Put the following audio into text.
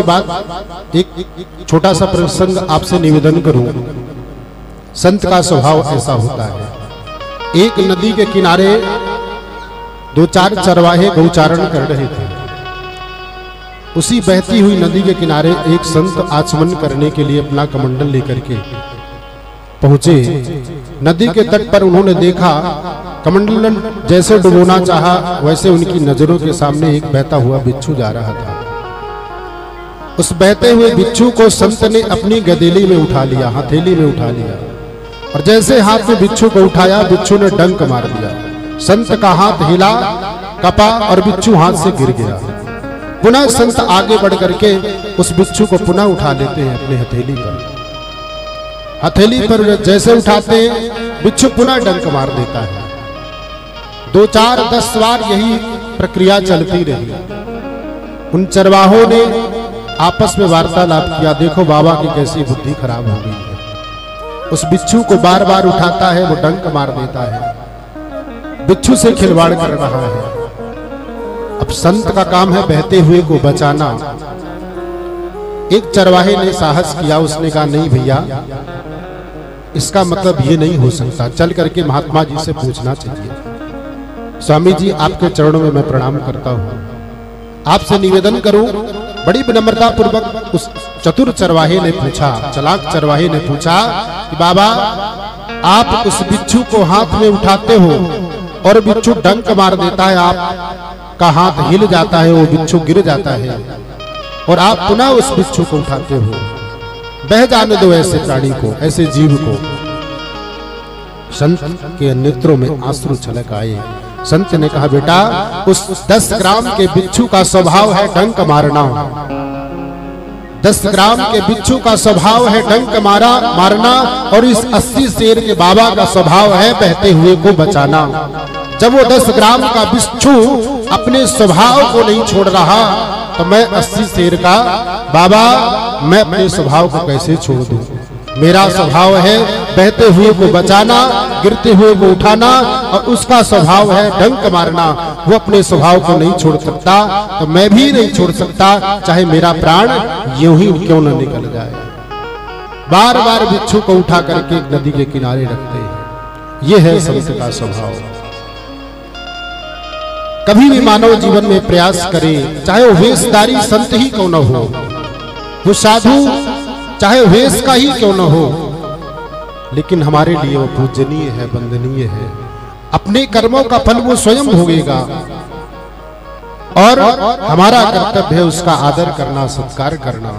बाद एक छोटा सा प्रसंग आपसे निवेदन करूं। संत का स्वभाव ऐसा होता है। एक नदी के किनारे दो चार चरवाहे गौचारण कर रहे थे। उसी बहती हुई नदी के किनारे एक संत आचमन करने के लिए अपना कमंडल लेकर के पहुंचे। नदी के तट पर उन्होंने देखा, कमंडल जैसे डुबोना चाहा वैसे उनकी नजरों के सामने एक बहता हुआ बिच्छू जा रहा था। उस बहते हुए बिच्छू को संत ने अपनी गदेली में उठा लिया, हथेली में उठा लिया, और जैसे हाथ में बिच्छू को उठाया, बिच्छू ने डंक मार दिया। संत का हाथ हिला, कपा और बिच्छू हाथ से गिर गया। पुनः संत आगे बढ़ करके उस बिच्छू को पुनः उठा लेते हैं अपने हथेली पर। हथेली पर जैसे उठाते हैं, बिच्छू पुनः डंक मार देता है। 2, 4, 10 बार यही प्रक्रिया चलती रही। उन चरवाहों ने आपस में वार्तालाप किया, देखो बाबा की कैसी बुद्धि खराब हो गई है। उस बिच्छू को बार बार उठाता है, वो डंक मार देता है, बिच्छू से खिलवाड़ कर रहा है। अब संत का काम है बहते हुए को बचाना। एक चरवाहे ने साहस किया, उसने कहा नहीं भैया, इसका मतलब ये नहीं हो सकता, चल करके महात्मा जी से पूछना चाहिए। स्वामी जी आपके चरणों में मैं प्रणाम करता हूँ, आपसे निवेदन करूं। बड़ी विनम्रता पूर्वक उस चतुर चरवाहे ने पूछा, चालाक चरवाहे ने पूछा कि बाबा आप उस बिच्छू को हाथ में उठाते हो और बिच्छू डंक मार देता है, आपका हाथ हिल जाता है, वो बिच्छू गिर जाता है, और आप पुनः उस बिच्छू को उठाते हो। बह जाने दो ऐसे प्राणी को, ऐसे जीव को। संत के नेत्रों में आंसू छलक आए। संत ने कहा बेटा, उस 10 ग्राम के बिच्छू का स्वभाव है डंक मारना। 10 ग्राम के बिच्छू का स्वभाव है डंक मारना, और इस 80 शेर के बाबा का स्वभाव है बहते हुए को बचाना। जब वो 10 ग्राम का बिच्छू अपने स्वभाव को नहीं छोड़ रहा, तो मैं 80 शेर का बाबा, मैं अपने स्वभाव को कैसे छोड़ दूं? मेरा स्वभाव है बहते हुए को बचाना, गिरते हुए को उठाना, और उसका स्वभाव है डंक मारना। वो अपने स्वभाव को नहीं छोड़ सकता, तो मैं भी नहीं छोड़ सकता, चाहे मेरा प्राण यूं ही क्यों न निकल जाए। बार बार बिच्छू को उठा करके नदी के किनारे रखते हैं। ये है संत का स्वभाव। कभी भी मानव जीवन में प्रयास करे, चाहे वो वेशधारी संत ही क्यों न हो, वो साधु चाहे वेश का ही क्यों न हो, लेकिन हमारे लिए वो पूजनीय है, वंदनीय है। अपने कर्मों का फल वो स्वयं भोगेगा, और हमारा कर्तव्य है उसका आदर करना, सत्कार करना।